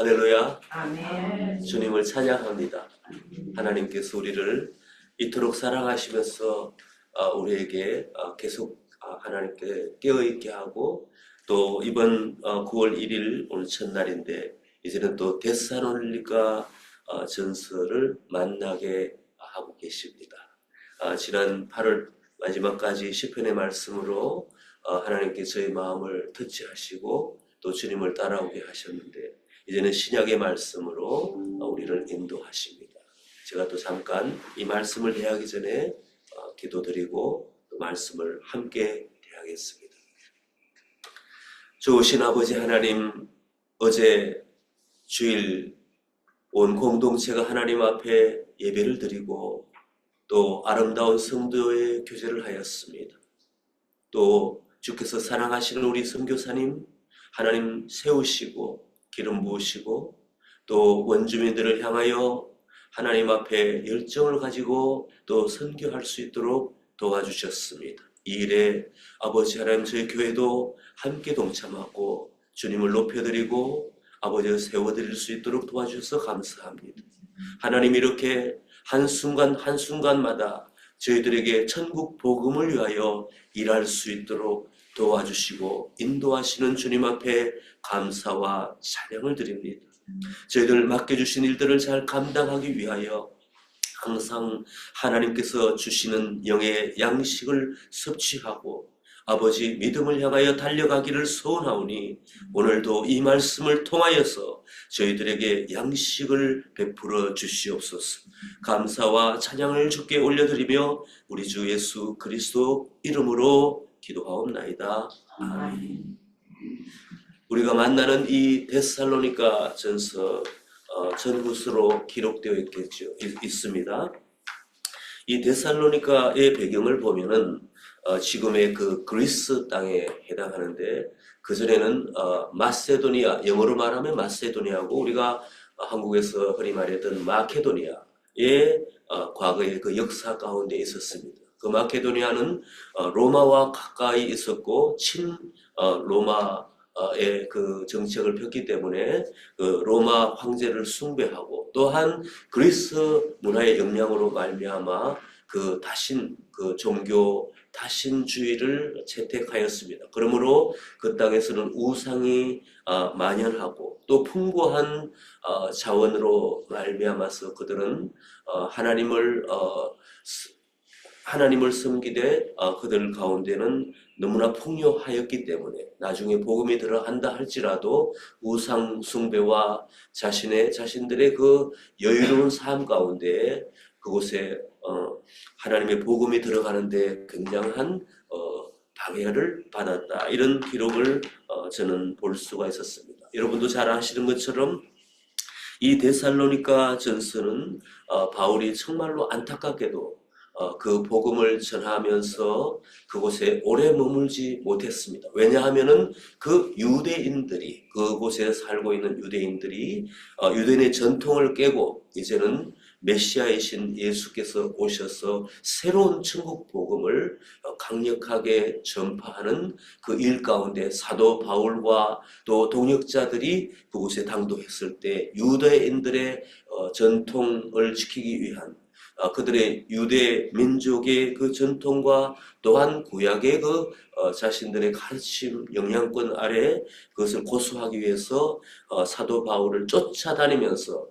할렐루야. 아멘. 주님을 찬양합니다. 하나님께서 우리를 이토록 사랑하시면서 우리에게 계속 하나님께 깨어있게 하고, 또 이번 9월 1일 오늘 첫날인데 이제는 또 데살로니가 전서를 만나게 하고 계십니다. 지난 8월 마지막까지 시편의 말씀으로 하나님께 저희 마음을 터치하시고 또 주님을 따라오게 하셨는데, 이제는 신약의 말씀으로 우리를 인도하십니다. 제가 또 잠깐 이 말씀을 대하기 전에 기도드리고 또 말씀을 함께 대하겠습니다. 좋으신 아버지 하나님, 어제 주일 온 공동체가 하나님 앞에 예배를 드리고 또 아름다운 성도의 교제를 하였습니다. 또 주께서 사랑하시는 우리 선교사님 하나님 세우시고 기름 부으시고 또 원주민들을 향하여 하나님 앞에 열정을 가지고 또 선교할 수 있도록 도와주셨습니다. 이 일에 아버지 하나님, 저희 교회도 함께 동참하고 주님을 높여드리고 아버지를 세워드릴 수 있도록 도와주셔서 감사합니다. 하나님, 이렇게 한순간 한순간마다 저희들에게 천국 복음을 위하여 일할 수 있도록 도와주시고 인도하시는 주님 앞에 감사와 찬양을 드립니다. 저희들 맡겨주신 일들을 잘 감당하기 위하여 항상 하나님께서 주시는 영의 양식을 섭취하고 아버지 믿음을 향하여 달려가기를 소원하오니, 오늘도 이 말씀을 통하여서 저희들에게 양식을 베풀어 주시옵소서. 감사와 찬양을 주께 올려드리며 우리 주 예수 그리스도 이름으로 기도하옵나이다. 아멘. 우리가 만나는 이 데살로니가 전서 전후서로 기록되어 있습니다. 이 데살로니가의 배경을 보면은 지금의 그 그리스 땅에 해당하는데, 그전에는 마세도니아, 영어로 말하면 마세도니아고 우리가 한국에서 흔히 말했던 마케도니아의 과거의 그 역사 가운데 있었습니다. 그 마케도니아는 로마와 가까이 있었고 로마의 그 정책을 폈기 때문에 그 로마 황제를 숭배하고, 또한 그리스 문화의 영향으로 말미암아 그 종교 다신주의를 채택하였습니다. 그러므로 그 땅에서는 우상이 만연하고 또 풍부한 자원으로 말미암아서 그들은 하나님을 섬기되 그들 가운데는 너무나 풍요하였기 때문에 나중에 복음이 들어간다 할지라도 우상 숭배와 자신들의 그 여유로운 삶 가운데 그곳에 하나님의 복음이 들어가는데 굉장한 방해를 받았다, 이런 기록을 저는 볼 수가 있었습니다. 여러분도 잘 아시는 것처럼 이 데살로니가 전서는 바울이 정말로 안타깝게도 그 복음을 전하면서 그곳에 오래 머물지 못했습니다. 왜냐하면은 그 유대인들이, 그곳에 살고 있는 유대인들이 유대인의 전통을 깨고 이제는 메시아이신 예수께서 오셔서 새로운 천국 복음을 강력하게 전파하는 그 일 가운데 사도 바울과 또 동역자들이 그곳에 당도했을 때 유대인들의 전통을 지키기 위한 그들의 유대 민족의 그 전통과 또한 구약의 그 자신들의 가르침 영향권 아래 그것을 고수하기 위해서 사도 바울을 쫓아다니면서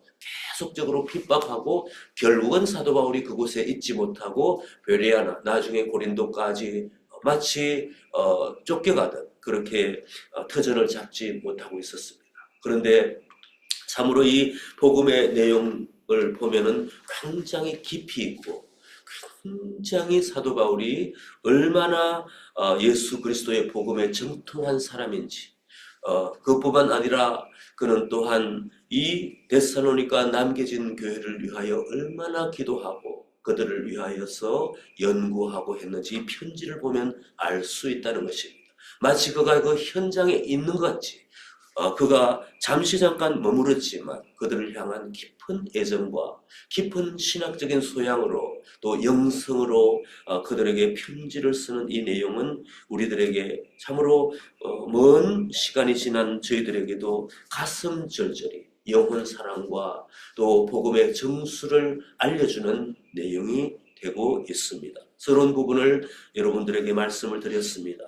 계속적으로 핍박하고, 결국은 사도 바울이 그곳에 있지 못하고 베레아나 나중에 고린도까지 마치 쫓겨가듯 그렇게 터전을 잡지 못하고 있었습니다. 그런데 참으로 이 복음의 내용을 보면은 굉장히 깊이 있고, 굉장히 사도 바울이 얼마나 예수 그리스도의 복음에 정통한 사람인지, 그것뿐만 아니라 그는 또한 이 데살로니가 남겨진 교회를 위하여 얼마나 기도하고 그들을 위하여서 연구하고 했는지 이 편지를 보면 알 수 있다는 것입니다. 마치 그가 그 현장에 있는 것 같이 그가 잠깐 머무르지만 그들을 향한 깊은 애정과 깊은 신학적인 소양으로 또 영성으로 그들에게 편지를 쓰는 이 내용은 우리들에게 참으로 먼 시간이 지난 저희들에게도 가슴 절절히 영혼 사랑과 또 복음의 정수를 알려주는 내용이 되고 있습니다. 서론 부분을 여러분들에게 말씀을 드렸습니다.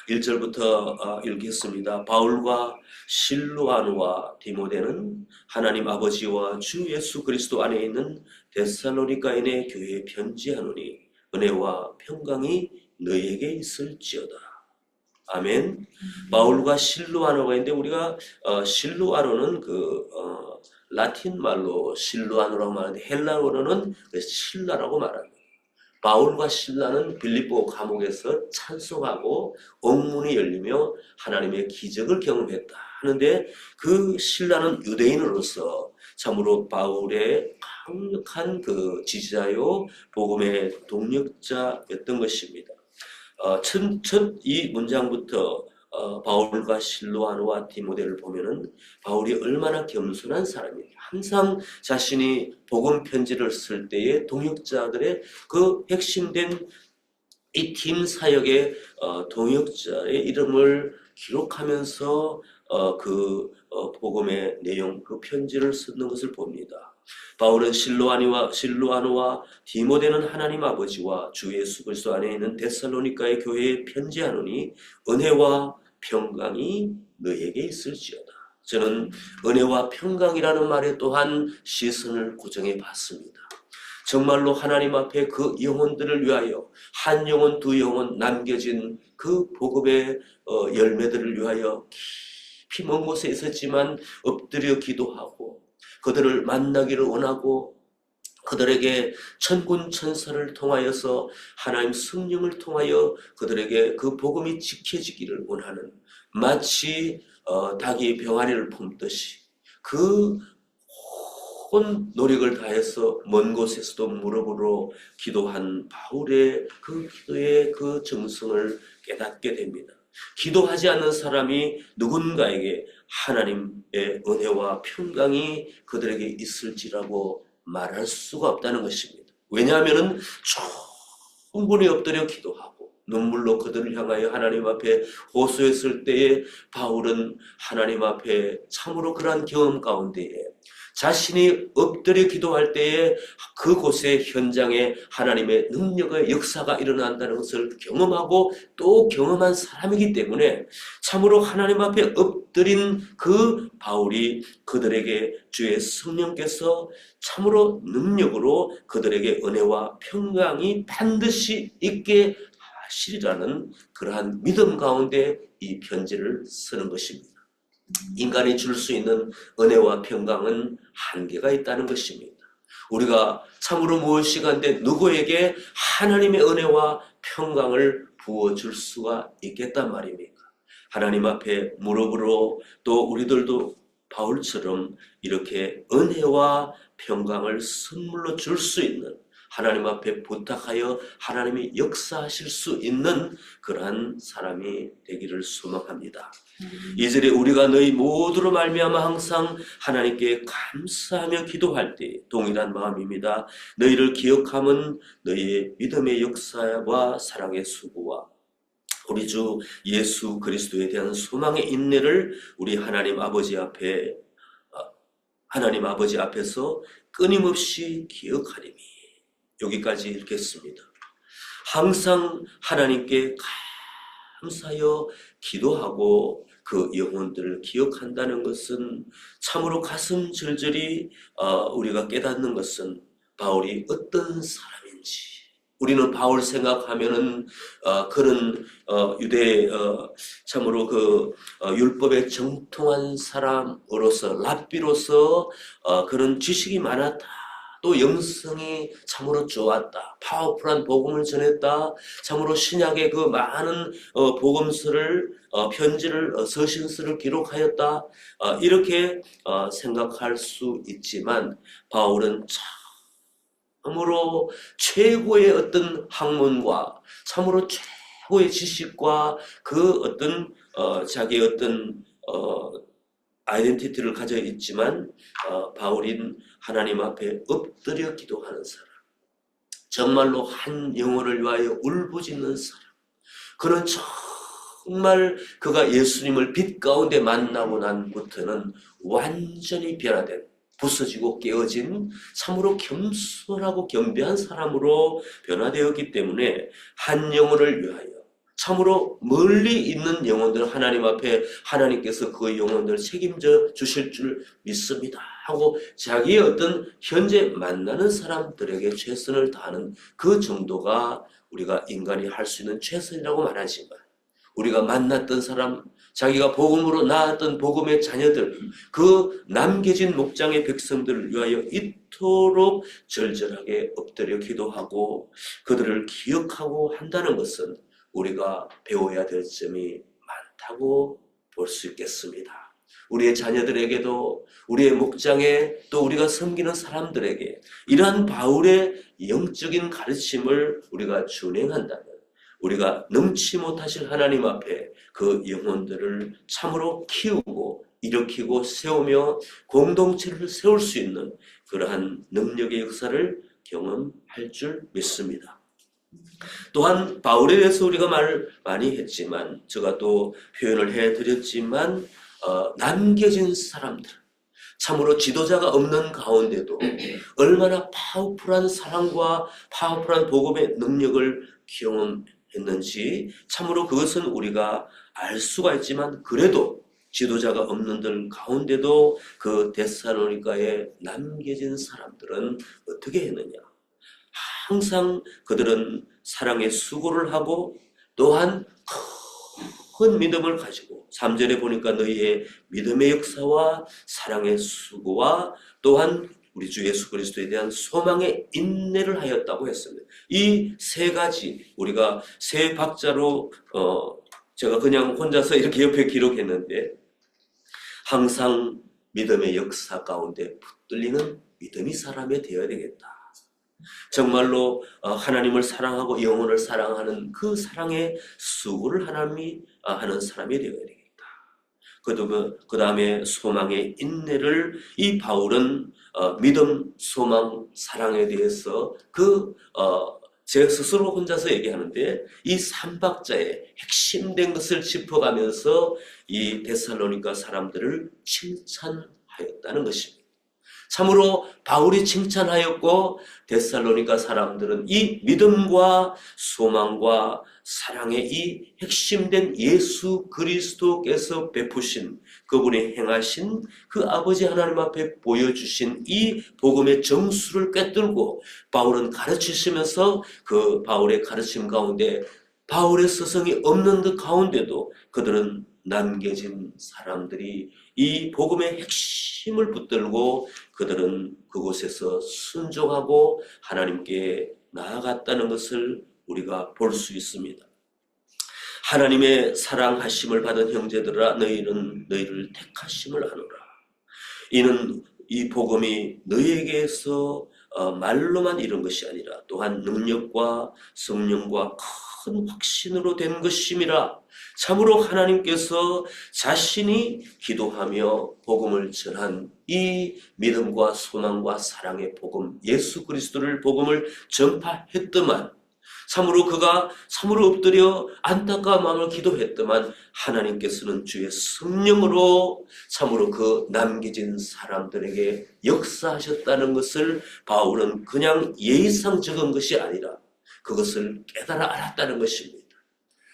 1절부터 읽겠습니다. 바울과 실루아누와 디모데는 하나님 아버지와 주 예수 그리스도 안에 있는 데살로니가인의 교회에 편지하노니 은혜와 평강이 너에게 있을지어다. 아멘. 바울과 실루아노가 있는데 우리가 실루아노는 라틴 말로 실루아노라고 말하는데 헬라어로는 실라라고 말합니다. 바울과 실라는 빌립보 감옥에서 찬송하고 옥문이 열리며 하나님의 기적을 경험했다 하는데 그 실라는 유대인으로서 참으로 바울의 강력한 지지자요 복음의 동력자였던 것입니다. 이 문장부터 바울과 실루아노와 디모데를 보면은 바울이 얼마나 겸손한 사람이에요. 항상 자신이 복음 편지를 쓸 때에 동역자들의 그 핵심된 이 팀 사역의 동역자의 이름을 기록하면서 복음의 내용, 그 편지를 쓰는 것을 봅니다. 바울은 실루아노와 디모데는 하나님 아버지와 주 예수 그리스도 안에 있는 데살로니가의 교회에 편지하노니 은혜와 평강이 너에게 있을지어다. 저는 은혜와 평강이라는 말에 또한 시선을 고정해 봤습니다. 정말로 하나님 앞에 그 영혼들을 위하여 한 영혼 두 영혼 남겨진 그 복음의 열매들을 위하여 깊이 먼 곳에 있었지만 엎드려 기도하고 그들을 만나기를 원하고 그들에게 천군 천사를 통하여서 하나님 성령을 통하여 그들에게 그 복음이 지켜지기를 원하는 마치 닭이 병아리를 품듯이 그 온 노력을 다해서 먼 곳에서도 무릎으로 기도한 바울의 그 기도의 그 정성을 깨닫게 됩니다. 기도하지 않는 사람이 누군가에게 하나님의 은혜와 평강이 그들에게 있을지라고 말할 수가 없다는 것입니다. 왜냐하면 충분히 엎드려 기도하고 눈물로 그들을 향하여 하나님 앞에 호소했을 때에 바울은 하나님 앞에 참으로 그러한 경험 가운데에 자신이 엎드려 기도할 때에 그곳의 현장에 하나님의 능력의 역사가 일어난다는 것을 경험하고 또 경험한 사람이기 때문에 참으로 하나님 앞에 엎드린 그 바울이 그들에게 주의 성령께서 참으로 능력으로 그들에게 은혜와 평강이 반드시 있게 하시리라는 그러한 믿음 가운데 이 편지를 쓰는 것입니다. 인간이 줄 수 있는 은혜와 평강은 한계가 있다는 것입니다. 우리가 참으로 무엇이간데 누구에게 하나님의 은혜와 평강을 부어줄 수가 있겠단 말입니까? 하나님 앞에 무릎으로 또 우리들도 바울처럼 이렇게 은혜와 평강을 선물로 줄 수 있는 하나님 앞에 부탁하여 하나님이 역사하실 수 있는 그러한 사람이 되기를 소망합니다. 2절에 우리가 너희 모두로 말미암아 항상 하나님께 감사하며 기도할 때 동일한 마음입니다. 너희를 기억함은 너희의 믿음의 역사와 사랑의 수고와 우리 주 예수 그리스도에 대한 소망의 인내를 우리 하나님 아버지 앞에서 끊임없이 기억하리니. 여기까지 읽겠습니다. 항상 하나님께 감사하여 기도하고 그 영혼들을 기억한다는 것은 참으로 가슴 절절히 우리가 깨닫는 것은 바울이 어떤 사람인지. 우리는 바울 생각하면은 그런 참으로 율법에 정통한 사람으로서 랍비로서 그런 지식이 많았다. 또 영성이 참으로 좋았다. 파워풀한 복음을 전했다. 참으로 신약의 그 많은 복음서를 편지를 서신서를 기록하였다. 이렇게 생각할 수 있지만 바울은 참으로 최고의 어떤 학문과 참으로 최고의 지식과 그 어떤 자기의 어떤 아이덴티티를 가져 있지만 바울인 하나님 앞에 엎드려 기도하는 사람, 정말로 한 영혼을 위하여 울부짖는 사람, 그는 정말 그가 예수님을 빛 가운데 만나고 난부터는 완전히 변화된, 부서지고 깨어진 참으로 겸손하고 겸비한 사람으로 변화되었기 때문에 한 영혼을 위하여 참으로 멀리 있는 영혼들 하나님 앞에 하나님께서 그 영혼들을 책임져 주실 줄 믿습니다 하고 자기의 어떤 현재 만나는 사람들에게 최선을 다하는 그 정도가 우리가 인간이 할 수 있는 최선이라고 말하지만, 우리가 만났던 사람, 자기가 복음으로 낳았던 복음의 자녀들, 그 남겨진 목장의 백성들을 위하여 이토록 절절하게 엎드려 기도하고 그들을 기억하고 한다는 것은 우리가 배워야 될 점이 많다고 볼 수 있겠습니다. 우리의 자녀들에게도, 우리의 목장에, 또 우리가 섬기는 사람들에게 이러한 바울의 영적인 가르침을 우리가 준행한다면 우리가 능치 못하실 하나님 앞에 그 영혼들을 참으로 키우고 일으키고 세우며 공동체를 세울 수 있는 그러한 능력의 역사를 경험할 줄 믿습니다. 또한 바울에 대해서 우리가 말을 많이 했지만, 제가 또 표현을 해드렸지만, 남겨진 사람들, 참으로 지도자가 없는 가운데도 얼마나 파워풀한 사랑과 파워풀한 복음의 능력을 경험했는지 참으로 그것은 우리가 알 수가 있지만, 그래도 지도자가 없는 들 가운데도 그 데살로니가에 남겨진 사람들은 어떻게 했느냐? 항상 그들은 사랑의 수고를 하고 또한 큰 믿음을 가지고, 3절에 보니까 너희의 믿음의 역사와 사랑의 수고와 또한 우리 주 예수 그리스도에 대한 소망의 인내를 하였다고 했습니다. 이 세 가지 우리가 세 박자로 제가 그냥 혼자서 이렇게 옆에 기록했는데, 항상 믿음의 역사 가운데 붙들리는 믿음이 사람이 되어야 되겠다. 정말로 하나님을 사랑하고 영혼을 사랑하는 그 사랑의 수고를 하나님이 하는 사람이 되어야 되겠다. 그 다음에 소망의 인내를, 이 바울은 믿음, 소망, 사랑에 대해서 제 스스로 혼자서 얘기하는데, 이 삼박자의 핵심된 것을 짚어가면서 이 데살로니가 사람들을 칭찬하였다는 것입니다. 참으로 바울이 칭찬하였고 데살로니가 사람들은 이 믿음과 소망과 사랑의 이 핵심된 예수 그리스도께서 베푸신, 그분이 행하신 그 아버지 하나님 앞에 보여주신 이 복음의 정수를 꿰뚫고 바울은 가르치시면서 그 바울의 가르침 가운데 바울의 스승이 없는 그 가운데도 그들은 남겨진 사람들이 이 복음의 핵심을 붙들고 그들은 그곳에서 순종하고 하나님께 나아갔다는 것을 우리가 볼 수 있습니다. 하나님의 사랑하심을 받은 형제들아, 너희를 택하심을 아노라. 이는 이 복음이 너희에게서 말로만 이룬 것이 아니라 또한 능력과 성령과 큰 확신으로 된 것임이라. 참으로 하나님께서 자신이 기도하며 복음을 전한 이 믿음과 소망과 사랑의 복음, 예수 그리스도를 복음을 전파했더만, 참으로 그가 참으로 엎드려 안타까운 마음을 기도했더만 하나님께서는 주의 성령으로 참으로 그 남겨진 사람들에게 역사하셨다는 것을 바울은 그냥 예의상 적은 것이 아니라 그것을 깨달아 알았다는 것입니다.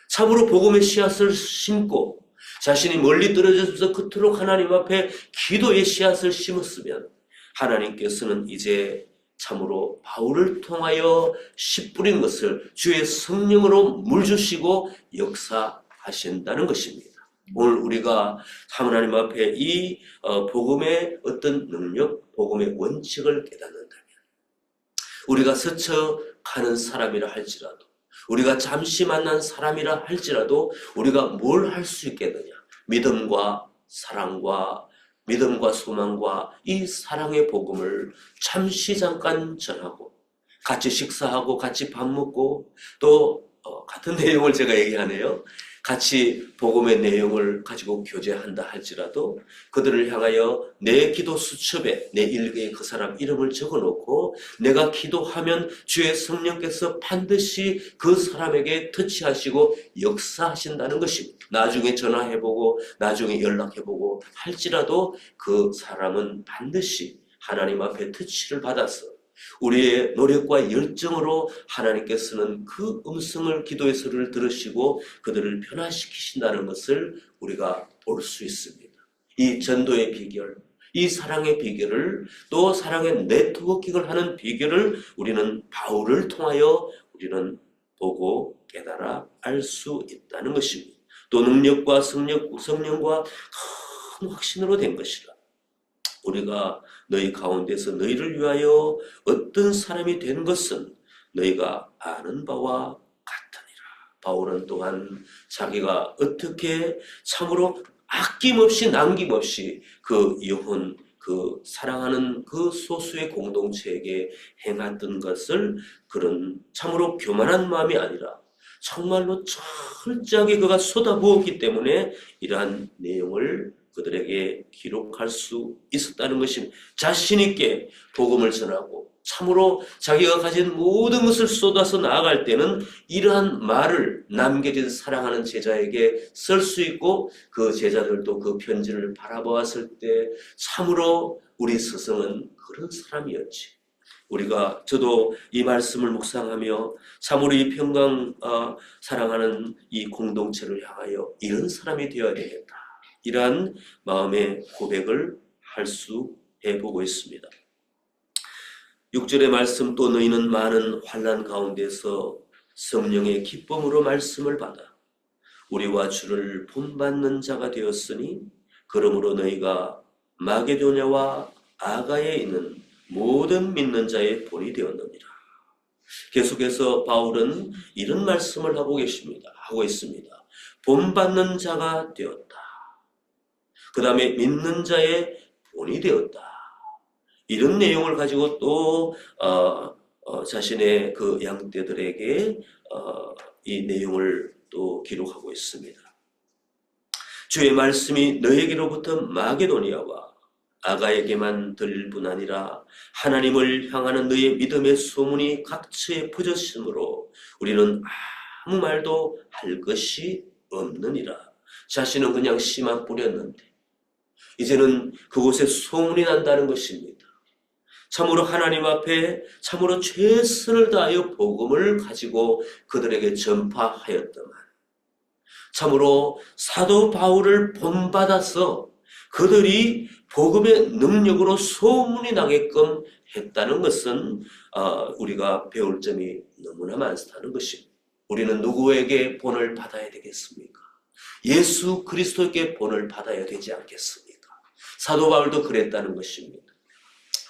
참으로 복음의 씨앗을 심고 자신이 멀리 떨어져서 그토록 하나님 앞에 기도의 씨앗을 심었으면 하나님께서는 이제 참으로 바울을 통하여 씨 뿌린 것을 주의 성령으로 물주시고 역사하신다는 것입니다. 오늘 우리가 하나님 앞에 이 복음의 어떤 능력, 복음의 원칙을 깨닫는다면, 우리가 스쳐가는 사람이라 할지라도, 우리가 잠시 만난 사람이라 할지라도 우리가 뭘 할 수 있겠느냐? 믿음과 사랑과 믿음과 소망과 이 사랑의 복음을 잠시 잠깐 전하고 같이 식사하고 같이 밥 먹고 또 같은 내용을 제가 얘기하네요. 같이 복음의 내용을 가지고 교제한다 할지라도 그들을 향하여 내 기도 수첩에 내 일기에 그 사람 이름을 적어놓고 믿고 내가 기도하면 주의 성령께서 반드시 그 사람에게 터치하시고 역사하신다는 것입니다. 나중에 전화해보고 나중에 연락해보고 할지라도 그 사람은 반드시 하나님 앞에 터치를 받아서 우리의 노력과 열정으로 하나님께서는 그 음성을, 기도의 소리를 들으시고 그들을 변화시키신다는 것을 우리가 볼 수 있습니다. 이 전도의 비결, 이 사랑의 비결을, 또 사랑의 네트워킹을 하는 비결을 우리는 바울을 통하여 우리는 보고 깨달아 알 수 있다는 것입니다. 또 능력과 성령과 큰 확신으로 된 것이라. 우리가 너희 가운데서 너희를 위하여 어떤 사람이 된 것은 너희가 아는 바와 같으니라. 바울은 또한 자기가 어떻게 참으로 아낌없이 남김없이 그 영혼, 그 사랑하는 그 소수의 공동체에게 행했던 것을 그런 참으로 교만한 마음이 아니라 정말로 철저하게 그가 쏟아부었기 때문에 이러한 내용을 그들에게 기록할 수 있었다는 것입니다. 자신 있게 복음을 전하고 참으로 자기가 가진 모든 것을 쏟아서 나아갈 때는 이러한 말을 남겨진 사랑하는 제자에게 쓸 수 있고, 그 제자들도 그 편지를 바라보았을 때 참으로 우리 스승은 그런 사람이었지. 저도 이 말씀을 묵상하며 참으로 이 평강 사랑하는 이 공동체를 향하여 이런 사람이 되어야 되겠다, 이러한 마음의 고백을 할 수 해보고 있습니다. 6절의 말씀, 또 너희는 많은 환난 가운데서 성령의 기쁨으로 말씀을 받아 우리와 주를 본받는 자가 되었으니 그러므로 너희가 마게도냐와 아가에 있는 모든 믿는 자의 본이 되었느니라. 계속해서 바울은 이런 말씀을 하고 있습니다. 본받는 자가 되었다. 그 다음에 믿는 자의 본이 되었다. 이런 내용을 가지고 또 자신의 그 양떼들에게 이 내용을 또 기록하고 있습니다. 주의 말씀이 너에게로부터 마게도니아와 아가에게만 들릴 뿐 아니라 하나님을 향하는 너의 믿음의 소문이 각처에 퍼졌으므로 우리는 아무 말도 할 것이 없느니라. 자신은 그냥 씨만 뿌렸는데 이제는 그곳에 소문이 난다는 것입니다. 참으로 하나님 앞에 참으로 최선을 다하여 복음을 가지고 그들에게 전파하였더만, 참으로 사도 바울을 본받아서 그들이 복음의 능력으로 소문이 나게끔 했다는 것은 우리가 배울 점이 너무나 많다는 것입니다. 우리는 누구에게 본을 받아야 되겠습니까? 예수 그리스도에게 본을 받아야 되지 않겠습니까? 사도 바울도 그랬다는 것입니다.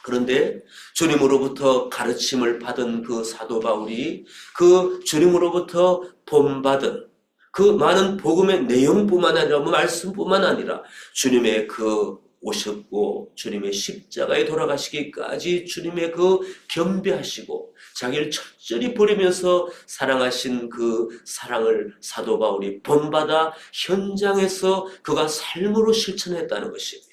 그런데 주님으로부터 가르침을 받은 그 사도 바울이 그 주님으로부터 본받은 그 많은 복음의 내용뿐만 아니라 말씀뿐만 아니라 주님의 그 오셨고 주님의 십자가에 돌아가시기까지 주님의 그 겸비하시고 자기를 철저히 버리면서 사랑하신 그 사랑을 사도 바울이 본받아 현장에서 그가 삶으로 실천했다는 것입니다.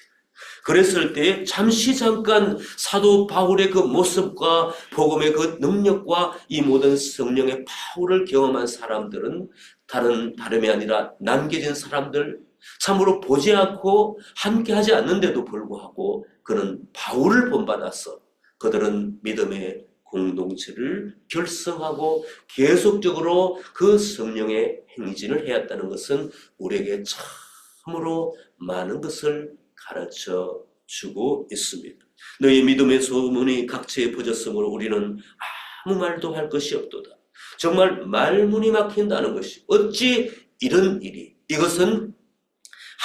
그랬을 때 잠시 잠깐 사도 바울의 그 모습과 복음의 그 능력과 이 모든 성령의 파워를 경험한 사람들은 다름이 아니라 남겨진 사람들, 참으로 보지 않고 함께하지 않는데도 불구하고 그는 바울을 본받아서 그들은 믿음의 공동체를 결성하고 계속적으로 그 성령의 행진을 해왔다는 것은 우리에게 참으로 많은 것을 가르쳐 주고 있습니다. 너희 믿음의 소문이 각처에 퍼졌으므로 우리는 아무 말도 할 것이 없도다. 정말 말문이 막힌다는 것이 어찌 이런 일이, 이것은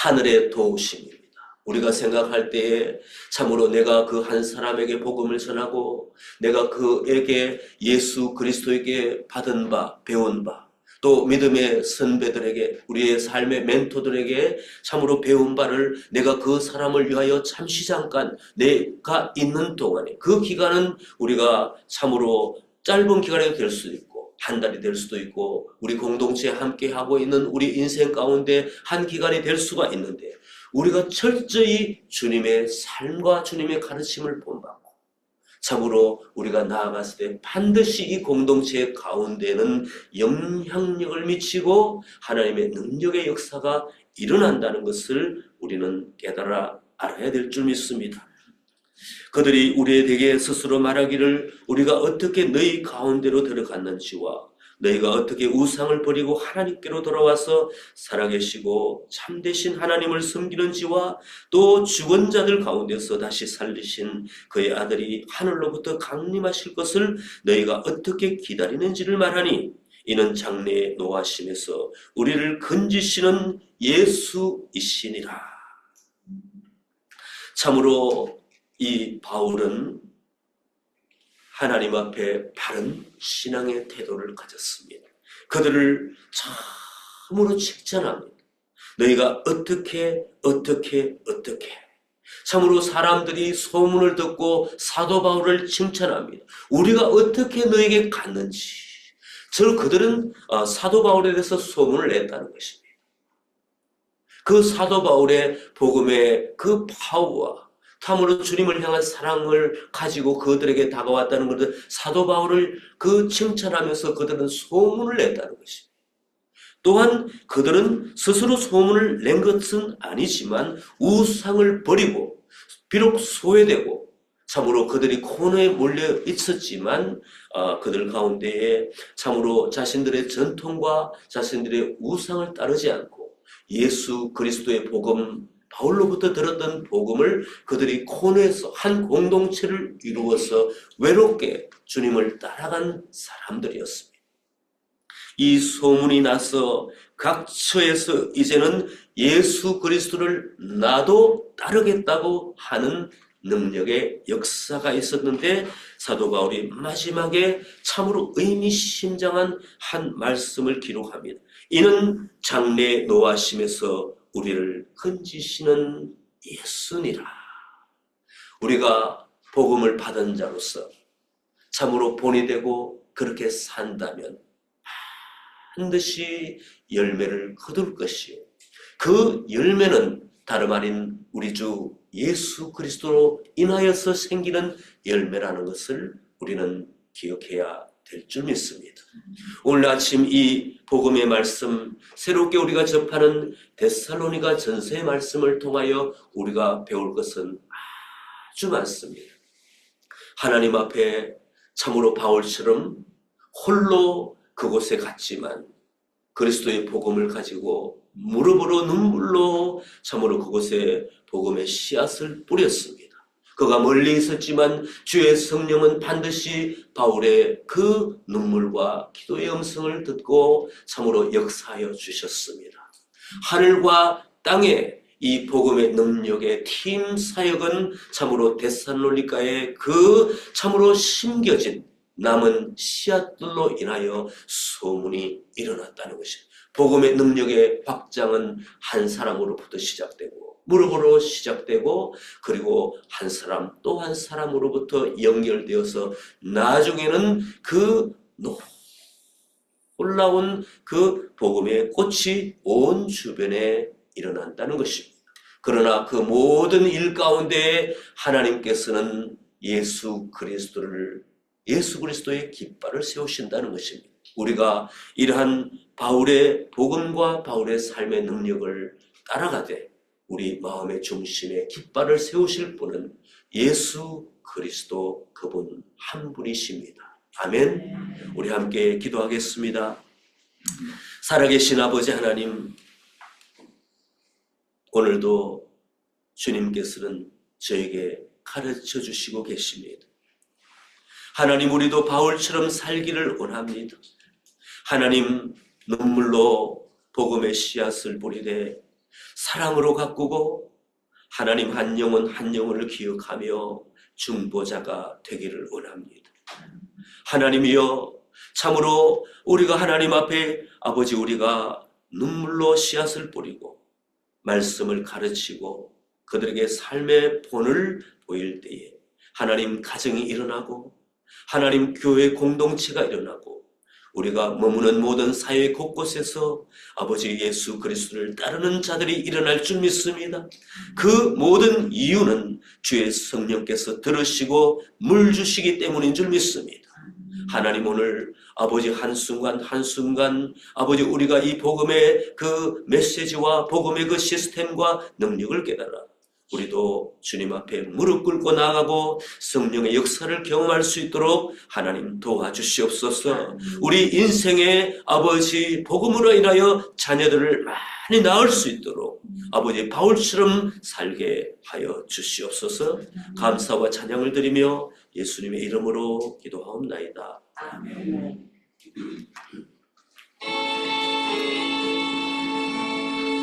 하늘의 도우심입니다. 우리가 생각할 때에 참으로 내가 그 한 사람에게 복음을 전하고 내가 그에게 예수 그리스도에게 받은 바, 배운 바, 또 믿음의 선배들에게, 우리의 삶의 멘토들에게 참으로 배운 바를 내가 그 사람을 위하여 잠시 잠깐 내가 있는 동안에, 그 기간은 우리가 참으로 짧은 기간이 될 수도 있고 한 달이 될 수도 있고 우리 공동체에 함께하고 있는 우리 인생 가운데 한 기간이 될 수가 있는데, 우리가 철저히 주님의 삶과 주님의 가르침을 본받고 참으로 우리가 나아갔을 때 반드시 이 공동체 가운데는 영향력을 미치고 하나님의 능력의 역사가 일어난다는 것을 우리는 깨달아 알아야 될 줄 믿습니다. 그들이 우리에게 스스로 말하기를 우리가 어떻게 너희 가운데로 들어갔는지와 너희가 어떻게 우상을 버리고 하나님께로 돌아와서 살아계시고 참되신 하나님을 섬기는지와 또 죽은 자들 가운데서 다시 살리신 그의 아들이 하늘로부터 강림하실 것을 너희가 어떻게 기다리는지를 말하니 이는 장래의 노하심에서 우리를 건지시는 예수이시니라. 참으로 이 바울은 하나님 앞에 바른 신앙의 태도를 가졌습니다. 그들을 참으로 칭찬합니다. 너희가 어떻게 참으로 사람들이 소문을 듣고 사도 바울을 칭찬합니다. 우리가 어떻게 너에게 갔는지. 그들은 사도 바울에 대해서 소문을 냈다는 것입니다. 그 사도 바울의 복음의 그 파워와 참으로 주님을 향한 사랑을 가지고 그들에게 다가왔다는 것을 사도 바울을 칭찬하면서 그들은 소문을 냈다는 것입니다. 또한 그들은 스스로 소문을 낸 것은 아니지만 우상을 버리고 비록 소외되고 참으로 그들이 코너에 몰려 있었지만 그들 가운데에 참으로 자신들의 전통과 자신들의 우상을 따르지 않고 예수 그리스도의 복음 바울로부터 들었던 복음을 그들이 코너에서 한 공동체를 이루어서 외롭게 주님을 따라간 사람들이었습니다. 이 소문이 나서 각 처에서 이제는 예수 그리스도를 나도 따르겠다고 하는 능력의 역사가 있었는데 사도 바울이 마지막에 참으로 의미심장한 한 말씀을 기록합니다. 이는 장래 노하심에서 우리를 건지시는 예수니라. 우리가 복음을 받은 자로서 참으로 본이 되고 그렇게 산다면 반드시 열매를 거둘 것이요. 그 열매는 다름 아닌 우리 주 예수 그리스도로 인하여서 생기는 열매라는 것을 우리는 기억해야 될 줄 믿습니다. 오늘 아침 이 복음의 말씀, 새롭게 우리가 접하는 데살로니가 전서의 말씀을 통하여 우리가 배울 것은 아주 많습니다. 하나님 앞에 참으로 바울처럼 홀로 그곳에 갔지만 그리스도의 복음을 가지고 무릎으로 눈물로 참으로 그곳에 복음의 씨앗을 뿌렸습니다. 그가 멀리 있었지만 주의 성령은 반드시 바울의 그 눈물과 기도의 음성을 듣고 참으로 역사하여 주셨습니다. 하늘과 땅에 이 복음의 능력의 팀 사역은 참으로 데살로니가의 참으로 심겨진 남은 씨앗들로 인하여 소문이 일어났다는 것입니다. 복음의 능력의 확장은 한 사람으로부터 시작되고 무릎으로 시작되고 그리고 한 사람 또 한 사람으로부터 연결되어서 나중에는 놀라운 복음의 꽃이 온 주변에 일어난다는 것입니다. 그러나 그 모든 일 가운데 하나님께서는 예수 그리스도의 깃발을 세우신다는 것입니다. 우리가 이러한 바울의 복음과 바울의 삶의 능력을 따라가되 우리 마음의 중심에 깃발을 세우실 분은 예수 그리스도 그분 한 분이십니다. 아멘. 우리 함께 기도하겠습니다. 살아계신 아버지 하나님, 오늘도 주님께서는 저에게 가르쳐 주시고 계십니다. 하나님, 우리도 바울처럼 살기를 원합니다. 하나님, 눈물로 복음의 씨앗을 뿌리되 사랑으로 가꾸고 하나님 한 영혼 한 영혼을 기억하며 중보자가 되기를 원합니다. 하나님이여, 참으로 우리가 하나님 앞에 아버지 우리가 눈물로 씨앗을 뿌리고 말씀을 가르치고 그들에게 삶의 본을 보일 때에 하나님 가정이 일어나고 하나님 교회 공동체가 일어나고 우리가 머무는 모든 사회 곳곳에서 아버지 예수 그리스도를 따르는 자들이 일어날 줄 믿습니다. 그 모든 이유는 주의 성령께서 들으시고 물 주시기 때문인 줄 믿습니다. 하나님 오늘 아버지 한순간 한순간 아버지 우리가 이 복음의 그 메시지와 복음의 그 시스템과 능력을 깨달아 우리도 주님 앞에 무릎 꿇고 나아가고 성령의 역사를 경험할 수 있도록 하나님 도와주시옵소서. 우리 인생의 아버지 복음으로 인하여 자녀들을 많이 낳을 수 있도록 아버지 바울처럼 살게 하여 주시옵소서. 감사와 찬양을 드리며 예수님의 이름으로 기도하옵나이다. 아멘.